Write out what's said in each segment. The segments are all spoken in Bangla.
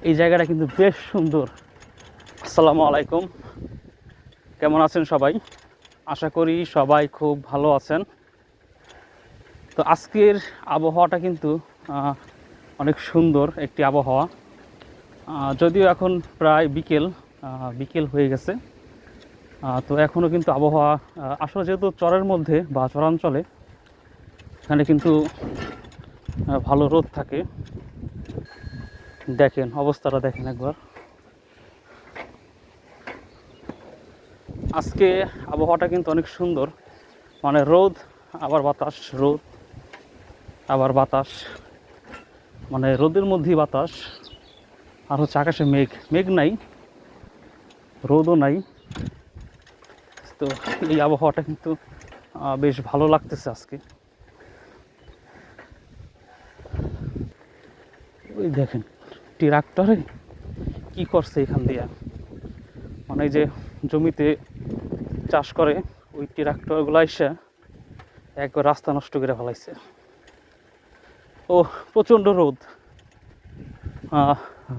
এই জায়গাটা কিন্তু বেশ সুন্দর। আসসালামু আলাইকুম, কেমন আছেন সবাই? আশা করি সবাই খুব ভালো আছেন। তো আজকের আবহাওয়াটা কিন্তু অনেক সুন্দর একটি আবহাওয়া। যদিও এখন প্রায় বিকেল হয়ে গেছে। তো এখনও কিন্তু আবহাওয়া আসলে যেহেতু চরের মধ্যে বা চরাঞ্চলে, এখানে কিন্তু ভালো রোদ থাকে। দেখেন অবস্থাটা, দেখেন একবার। আজকে আবহাওয়াটা কিন্তু অনেক সুন্দর, মানে রোদ আবার বাতাস, রোদ আবার বাতাস, মানে রোদের মধ্যেই বাতাস। আর হচ্ছে আকাশে মেঘ, মেঘ নাই, রোদও নাই। তো এই আবহাওয়াটা কিন্তু বেশ ভালো লাগতেছে আজকে। ওই দেখেন ট্রাক্টরে কি করছে এখান দিয়ে, মানে যে জমিতে চাষ করে ওই ট্রাক্টরগুলো এসে একবার রাস্তা নষ্ট করে ফেলাইছে। ও প্রচণ্ড রোদ,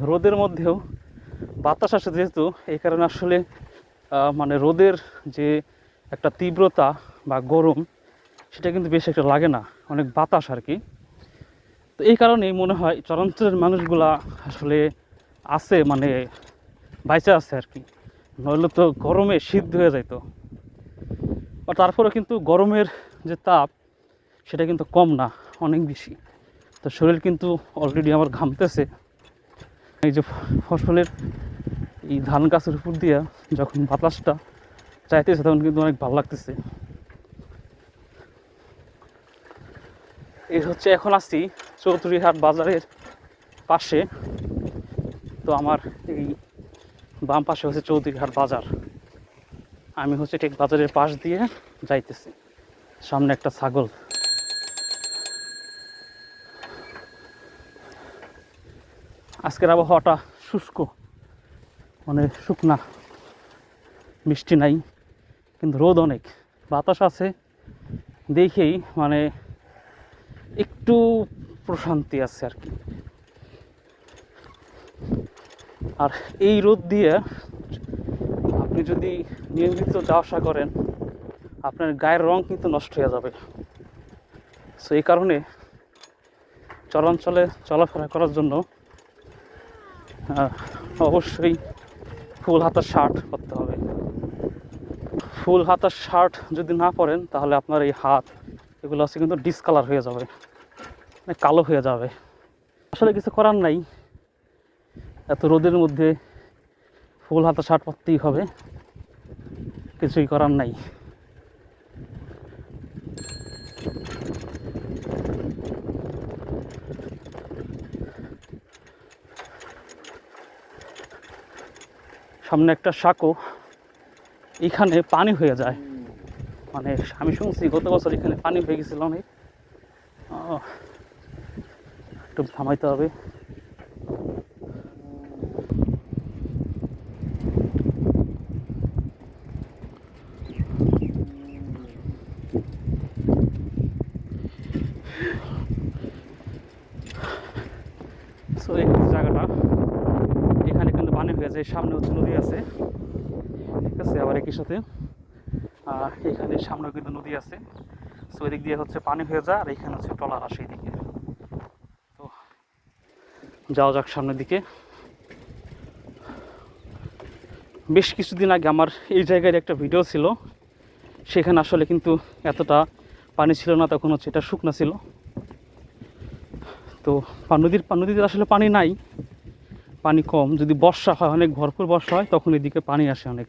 রোদের মধ্যেও বাতাস আসে যেহেতু, এই কারণে আসলে মানে রোদের যে একটা তীব্রতা বা গরম, সেটা কিন্তু বেশি একটা লাগে না, অনেক বাতাস আর কি। তো এই কারণেই মনে হয় চরাঞ্চলের মানুষগুলা আসলে আছে, মানে বাইচা আছে আর কি, নইলে তো গরমে সিদ্ধ হয়ে যেত। বা তারপরে কিন্তু গরমের যে তাপ, সেটা কিন্তু কম না, অনেক বেশি। তো শরীর কিন্তু অলরেডি আমার ঘামতেছে। এই যে ফসলের এই ধান গাছের উপর দিয়ে যখন বাতাসটা চাইতেছে, তখন কিন্তু অনেক ভালো লাগতেছে। এই হচ্ছে, এখন আছি চৌধুরীহাট বাজারের পাশে। তো আমার এই বাম পাশে হচ্ছে চৌধুরীহাট বাজার। আমি হচ্ছে ঠিক বাজারের পাশ দিয়ে যাইতেছি। সামনে একটা ছাগল। আজকের আবহাওয়াটা শুষ্ক, মানে শুকনা, বৃষ্টি নাই, কিন্তু রোদ অনেক, বাতাস আছে দেখেই মানে একটু প্রশান্তি আছে আর কি। আর এই রোদ দিয়ে আপনি যদি নিয়মিত যাওয়া আসা করেন, আপনার গায়ের রং কিন্তু নষ্ট হয়ে যাবে। সো এই কারণে চরাঞ্চলে চলাফেরা করার জন্য অবশ্যই ফুল হাতার শার্ট পরতে হবে। ফুল হাতার শার্ট যদি না পরেন, তাহলে আপনার এই হাত এগুলো আছে কিন্তু ডিসকালার হয়ে যাবে, মানে কালো হয়ে যাবে। আসলে কিছু করার নাই, এত রোদের মধ্যে ফুল হাতা শার্ট পরতেই হবে, কিছুই করার নাই। সামনে একটা সাঁকো, এখানে পানি হয়ে যায়, মানে আমি শুনছি গত বছর এখানে পানি হয়ে গেছিল অনেক। একটু থামাইতে হবে। সো এই জায়গাটা, এখানে কিন্তু পানি হয়ে যায়, সামনে হচ্ছে নদী আছে, ঠিক আছে। আবার একই সাথে এখানে সামনেও কিন্তু নদী আছে। সো এদিক দিয়ে হচ্ছে পানি হয়ে যায়, আর এখানে হচ্ছে ট্রলার আসে এদিকে। তো যাওয়া যাক সামনের দিকে। বেশ কিছুদিন আগে আমার এই জায়গায় একটা ভিডিও ছিল, সেখানে আসলে কিন্তু এতটা পানি ছিল না, তখন হচ্ছে এটা শুকনো ছিল। তো নদীতে আসলে পানি নাই, পানি কম। যদি বর্ষা হয়, অনেক ভরপুর বর্ষা হয়, তখন এদিকে পানি আসে অনেক,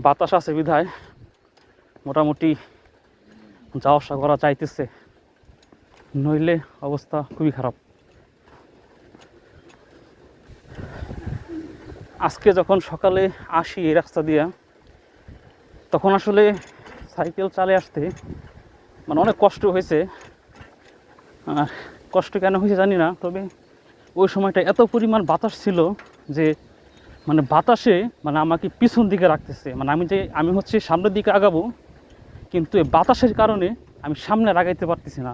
বাতাস আছে বিধায় মোটামুটি যাওয়া আসা করা চাইতেছে, নইলে অবস্থা খুবই খারাপ। আজকে যখন সকালে আসি এই রাস্তা দিয়ে, তখন আসলে সাইকেল চালিয়ে আসতে মানে অনেক কষ্ট হয়েছে। আর কষ্ট কেন হয়েছে জানি না, তবে ওই সময়টা এত পরিমাণ বাতাস ছিল যে মানে বাতাসে মানে আমাকে পিছন দিকে রাখতেছে, মানে আমি হচ্ছে সামনের দিকে আগাবো, কিন্তু এই বাতাসের কারণে আমি সামনে আগাইতে পারতেছি না।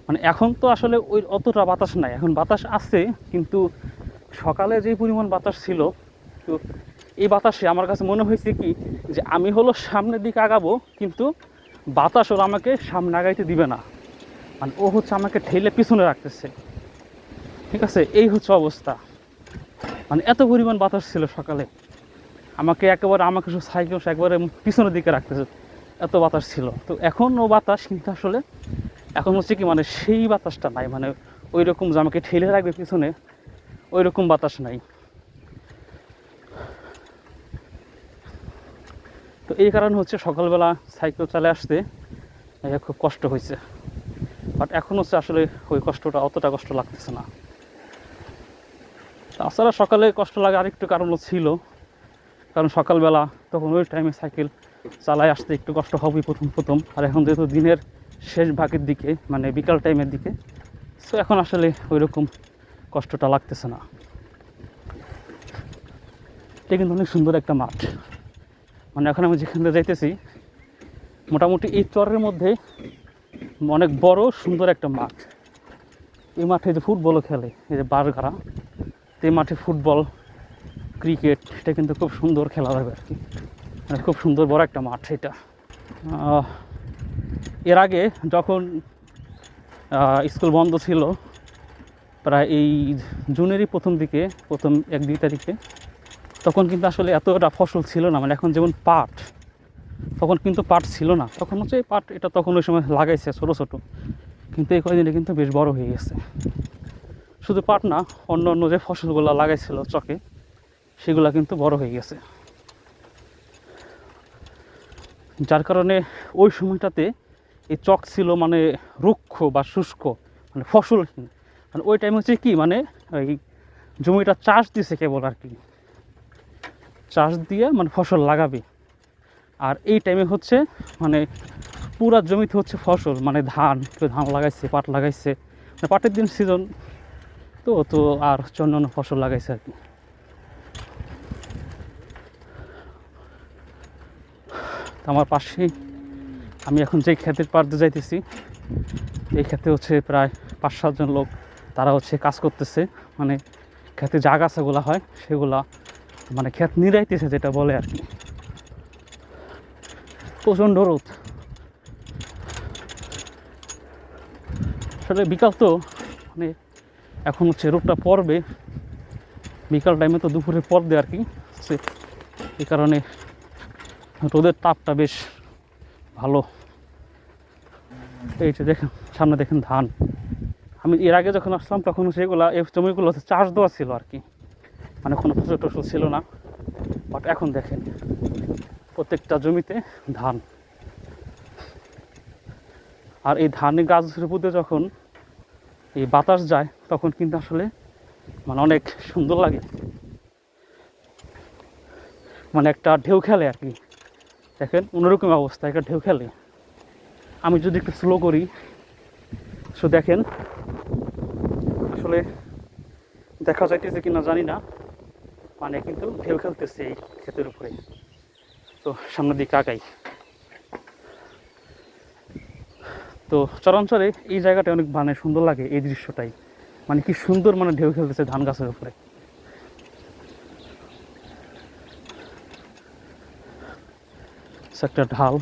মানে এখন তো আসলে ওই অতটা বাতাস নাই, এখন বাতাস আছে, কিন্তু সকালে যে পরিমাণ বাতাস ছিল, তো এই বাতাসে আমার কাছে মনে হয়েছে কি যে আমি হলো সামনের দিকে আগাবো, কিন্তু বাতাস ওর আমাকে সামনে আগাইতে দিবে না, মানে ও হচ্ছে আমাকে ঠেলে পিছনে রাখতেছে। ঠিক আছে, এই হচ্ছে অবস্থা। মানে এত পরিমাণ বাতাস ছিল সকালে, আমাকে শুধু সাইকেল একবারে পিছনের দিকে রাখতেছে, এত বাতাস ছিল। তো এখনও বাতাস, কিন্তু আসলে এখন হচ্ছে কি মানে সেই বাতাসটা নাই, মানে ওই রকম যে আমাকে ঠেলে রাখবে পিছনে, ওই রকম বাতাস নাই। তো এই কারণে হচ্ছে সকালবেলা সাইকেল চালে আসতে খুব কষ্ট হয়েছে। বাট এখন হচ্ছে আসলে ওই কষ্টটা অতটা কষ্ট লাগতেছে না। তাছাড়া সকালে কষ্ট লাগে আরেকটু কারণও ছিল, কারণ সকালবেলা তখন ওই টাইমে সাইকেল চালায় আসতে একটু কষ্ট হবে প্রথম প্রথম। আর এখন যেহেতু দিনের শেষ ভাগের দিকে, মানে বিকাল টাইমের দিকে, সো এখন আসলে ওই রকম কষ্টটা লাগতেছে না। এটা কিন্তু অনেক সুন্দর একটা মাঠ। মানে এখন আমি যেখানে যাইতেছি মোটামুটি এই চরের মধ্যে অনেক বড় সুন্দর একটা মাঠ। এই মাঠে যে ফুটবলও খেলে, এই যে বাঁশগাড়া, এই মাঠে ফুটবল, ক্রিকেট, এটা কিন্তু খুব সুন্দর খেলা হবে আর কি। মানে খুব সুন্দর বড় একটা মাঠ এটা। এর আগে যখন স্কুল বন্ধ ছিল, প্রায় এই জুনেরই প্রথম দিকে, প্রথম 1-2 তারিখে, তখন কিন্তু আসলে এতটা ফসল ছিল না। মানে এখন যেমন পাট, তখন কিন্তু পাট ছিল না, তখন হচ্ছে এই পাট এটা তখন ওই সময় লাগাইছে ছোটো ছোটো, কিন্তু এই কয়েকদিনে কিন্তু বেশ বড় হয়ে গেছে। শুধু পাট না, অন্য অন্য যে ফসলগুলো লাগাইছিল চকে, সেগুলো কিন্তু বড় হয়ে গেছে। যার কারণে ওই সময়টাতে এই চক ছিল মানে রুক্ষ বা শুষ্ক, মানে ফসলহীন। মানে ওই টাইম হচ্ছে কি মানে ওই জমিটা চাষ দিছে কেবল আর কি, চাষ দিয়ে মানে ফসল লাগাবে। আর এই টাইমে হচ্ছে মানে পুরা জমিতে হচ্ছে ফসল, মানে ধান, কেউ ধান লাগাইছে, পাট লাগাইছে, মানে পাটের দিন সিজন তো তো আর অন্যান্য ফসল লাগাইছে আর কি। আমার পাশেই আমি এখন যে ক্ষেতের পাড়তে যাইতেছি, এই ক্ষেতে হচ্ছে প্রায় 5-7 জন লোক, তারা হচ্ছে কাজ করতেছে। মানে ক্ষেতে যা গাছাগুলো হয় সেগুলা মানে ক্ষেত নিড়াইতেছে যেটা বলে আর কি। প্রচণ্ড রোদ। আসলে বিকাল তো, মানে এখন হচ্ছে রোদটা পড়বে বিকাল টাইমে, তো দুপুরের পর দিয়ে আর কি। এই কারণে রোদের তাপটা বেশ ভালো। এই যে দেখেন সামনে দেখেন ধান। আমি এর আগে যখন আসলাম তখন সেগুলো এই জমিগুলো চাষ দেওয়া ছিল আর কি, মানে কোনো ফসল টসল ছিল না। বাট এখন দেখেন প্রত্যেকটা জমিতে ধান। আর এই ধানের গাছের উপরে যখন এই বাতাস যায় তখন কিন্তু আসলে মানে অনেক সুন্দর লাগে, মানে একটা ঢেউ খেলে আর কি। দেখেন অন্যরকম অবস্থা, একটা ঢেউ খেলে। আমি যদি একটু স্লো করি, সো দেখেন আসলে দেখা যাইতেছে কিনা জানি না, মানে কিন্তু ঢেউ খেলতেছে এই ক্ষেতের উপরে। তো সামনের দিকে আগাই। তো চরাঞ্চলে এই জায়গাটা অনেক মানে সুন্দর লাগে, এই দৃশ্যটাই মানে কি সুন্দর, মানে ঢেউ খেলতেছে ধান গাছের উপরে। একটা ঢাল।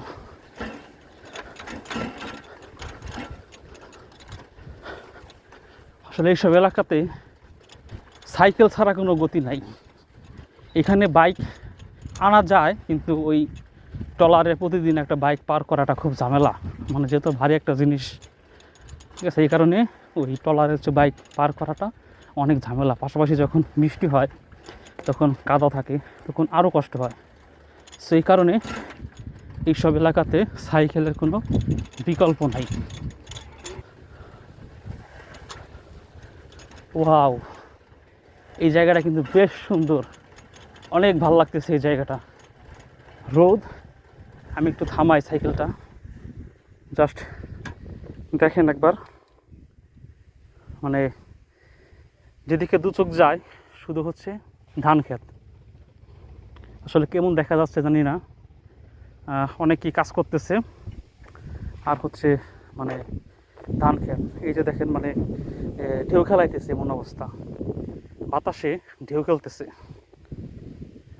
আসলে এইসব এলাকাতে সাইকেল ছাড়া কোনো গতি নাই। এখানে বাইক আনা যায়, কিন্তু ওই ট্রলারে প্রতিদিন একটা বাইক পার করাটা খুব ঝামেলা, মানে যেহেতু ভারী একটা জিনিস। ঠিক আছে, এই কারণে ওই ট্রলারে হচ্ছে বাইক পার করাটা অনেক ঝামেলা। পাশাপাশি যখন বৃষ্টি হয় তখন কাদা থাকে, তখন আরও কষ্ট হয়। সেই কারণে এইসব এলাকাতে সাইকেলের কোনো বিকল্প নাই। ওয়াও, এই জায়গাটা কিন্তু বেশ সুন্দর, অনেক ভালো লাগতেছে এই জায়গাটা। রোদ, আমি একটু থামাই সাইকেলটা, জাস্ট দেখেন একবার, মানে যেদিকে দু চোখ যায় শুধু হচ্ছে ধান ক্ষেত। আসলে কেমন দেখা যাচ্ছে জানি না, অনেকেই কাজ করতেছে আর হচ্ছে মানে ধান ক্ষেত। এই যে দেখেন মানে ঢেউ খেলাইতেছে এমন অবস্থা, বাতাসে ঢেউ খেলতেছে,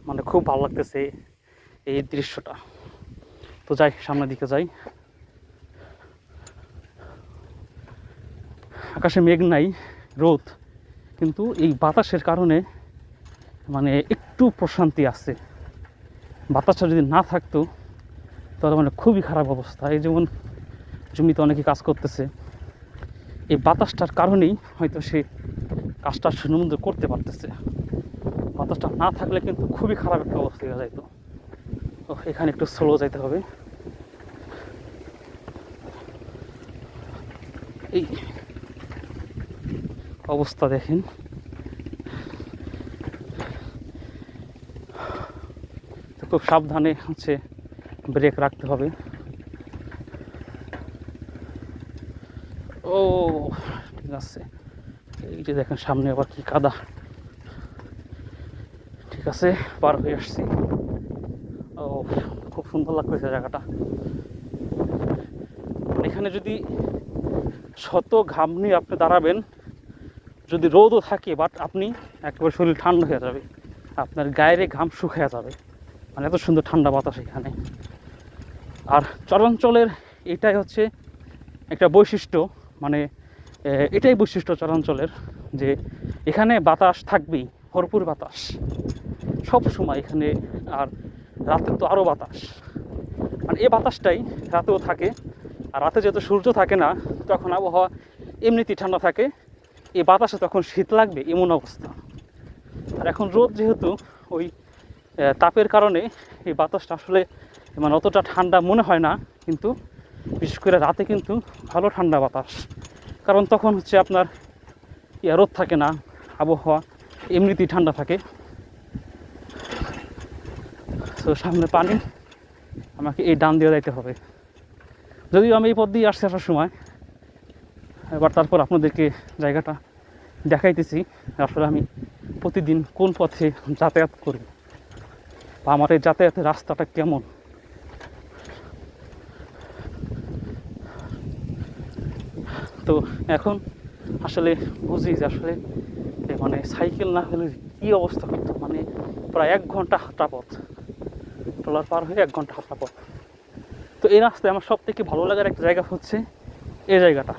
মানে খুব ভালো লাগতেছে এই দৃশ্যটা। তো যাই, সামনের দিকে যাই। আকাশে মেঘ নাই, রোদ, কিন্তু এই বাতাসের কারণে মানে একটু প্রশান্তি আছে। বাতাসটা যদি না থাকতো তাহলে মানে খুবই খারাপ অবস্থা। এই যেমন জমিতে অনেকে কাজ করতেছে, এই বাতাসটার কারণেই হয়তো সে কাজটা সুন্দর করতে পারতেছে। বাতাসটা না থাকলে কিন্তু খুবই খারাপ একটা অবস্থা হয়ে যাইতো। তো এখানে একটু স্লো যাইতে হবে। এই অবস্থা দেখেন, খুব সাবধানে হচ্ছে ব্রেক রাখতে হবে। ও ঠিক আছে, এই যে দেখেন সামনে আবার কি কাদা। ঠিক আছে, পার হয়ে আসছি। ও খুব সুন্দর লাগতেছে জায়গাটা। এখানে যদি শত ঘাম নিয়ে আপনি দাঁড়াবেন, যদি রোদও থাকে, বাট আপনি একেবারে শরীর ঠান্ডা হয়ে যাবে, আপনার গায়ের ঘাম শুকিয়ে যাবে, মানে এত সুন্দর ঠান্ডা বাতাস এখানে। আর চরাঞ্চলের এটাই হচ্ছে একটা বৈশিষ্ট্য, মানে এটাই বৈশিষ্ট্য চরাঞ্চলের, যে এখানে বাতাস থাকবেই, ভরপুর বাতাস সব সময় এখানে। আর রাতে তো আরও বাতাস, মানে এই বাতাসটাই রাতেও থাকে। আর রাতে যেহেতু সূর্য থাকে না, তখন আবহাওয়া এমনিতেই ঠান্ডা থাকে, এই বাতাসে তখন শীত লাগবে এমন অবস্থা। আর এখন রোদ যেহেতু, ওই তাপের কারণে এই বাতাসটা আসলে মানে অতটা ঠান্ডা মনে হয় না, কিন্তু বিশেষ করে রাতে কিন্তু ভালো ঠান্ডা বাতাস, কারণ তখন হচ্ছে আপনার রোদ থাকে না, আবহাওয়া এমনিতেই ঠান্ডা থাকে। তো সামনে পানি, আমাকে এই ডান দিয়ে যাইতে হবে, যদিও আমি এই পথ দিয়ে আসছি আসার সময়। এবার তারপর আপনাদেরকে জায়গাটা দেখাইতেছি আসলে আমি প্রতিদিন কোন পথে যাতায়াত করি, বা আমার এই যাতায়াতের রাস্তাটা কেমন। তো এখন আসলে বুঝি যে আসলে মানে সাইকেল না হলে কী অবস্থা হতো, মানে প্রায় 1 ঘন্টা হাঁটা পথ, ট্রলার পার হয়ে 1 ঘন্টা হাঁটা পথ। তো এই রাস্তায় আমার সবথেকে ভালো লাগার একটা জায়গা হচ্ছে এই জায়গাটা,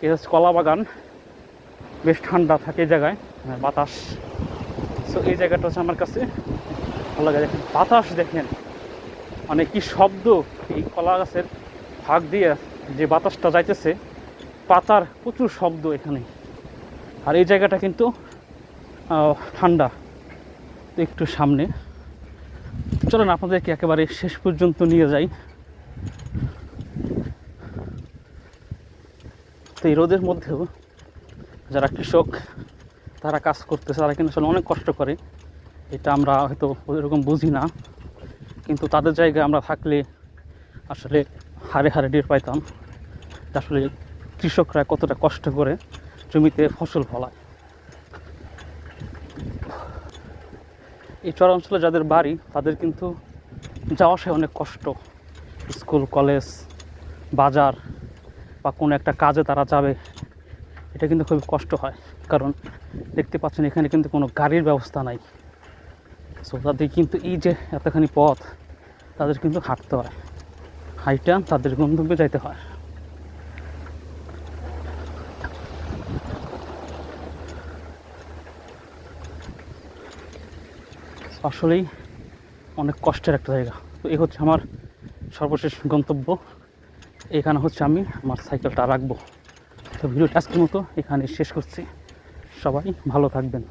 এটা হচ্ছে কলা বাগান, বেশ ঠান্ডা থাকে এই জায়গায়, বাতাস। সো এই জায়গাটা হচ্ছে আমার কাছে ভালো লাগে। দেখেন বাতাস, দেখেন মানে কি শব্দ, এই কলা গাছের ভাগ দিয়ে যে বাতাসটা যাইতেছে, পাতার প্রচুর শব্দ এখানে। আর এই জায়গাটা কিন্তু ঠান্ডা। একটু সামনে চলেন আপনাদেরকে একেবারে শেষ পর্যন্ত নিয়ে যাই। তো এই রোদের মধ্যেও যারা কৃষক, তারা কাজ করতেছে, তারা কিন্তু আসলে অনেক কষ্ট করে, এটা আমরা হয়তো ওইরকম বুঝি না, কিন্তু তাদের জায়গায় আমরা থাকলে আসলে হাড়ে হাড়ে টের পাইতাম আসলে কৃষকরা কতটা কষ্ট করে জমিতে ফসল ফলায়। এই চরাঞ্চলে যাদের বাড়ি, তাদের কিন্তু যাওয়া আসায় অনেক কষ্ট, স্কুল, কলেজ, বাজার বা কোনো একটা কাজে তারা যাবে, এটা কিন্তু খুব কষ্ট হয়। কারণ দেখতে পাচ্ছেন এখানে কিন্তু কোনো গাড়ির ব্যবস্থা নাই। সো তাদের কিন্তু এই যে এতখানি পথ, তাদের কিন্তু হাঁটতে হয়, হাইটা তাদের গন্তব্যে যাইতে হয়। আসলেই অনেক কষ্টের একটা জায়গা। তো এই হচ্ছে আমার সর্বশেষ গন্তব্য, এখানে হচ্ছে আমি আমার সাইকেলটা রাখবো। তো ভিডিওটা আজকের মতো এখানে শেষ করছি, সবাই ভালো থাকবেন।